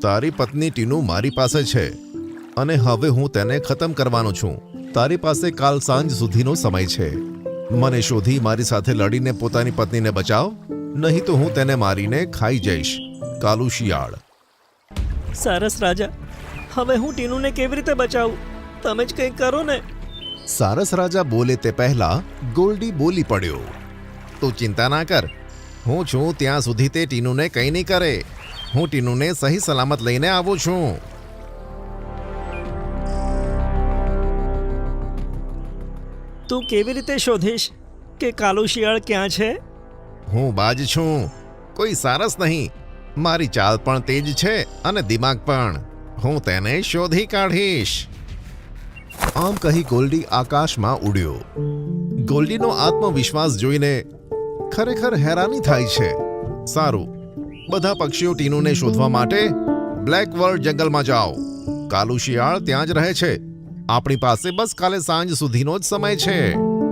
તારી પત્ની ટીનુ મારી પાસે છે અને હવે હું તેને ખતમ કરવાનો છું. તારી પાસે કાલ સાંજ સુધીનો સમય છે. મને શોધી મારી સાથે લડીને પોતાની પત્નીને બચાવ, નહીં તો હું તેને મારીને ખાઈ જઈશ. કાલુ શિયાળ. સારસ રાજા, હવે હું ટીનુને કેવી રીતે બચાવું? તમે જ કંઈક કરો ને. સારસ રાજા બોલે તે પહેલા ગોલ્ડી બોલી પડ્યો. તું ચિંતા ના કર, હું છું ત્યાં સુધી તે ટીનુને કંઈ નહીં કરે. હું ટીનુને સહી સલામત લઈને આવું છું. તું કેવી રીતે શોધીશ કે કાલુ શિયાળ ક્યાં છે? હું બાજ છું, કોઈ સારસ નહીં. મારી ચાલ પણ તેજ છે અને દિમાગ પણ. હું તેને શોધી કાઢીશ. આમ કહી ગોલ્ડી આકાશમાં ઉડ્યો. ગોલ્ડીનો આત્મવિશ્વાસ જોઈને ખરેખર હેરાની થાય છે. સારું, બધા પક્ષીઓ ટીનુને શોધવા માટે બ્લેક વર્લ્ડ જંગલમાં જાઓ. કાલુ શિયાળ ત્યાં જ રહે છે. આપણી પાસે બસ કાલે સાંજ સુધીનો જ સમય છે.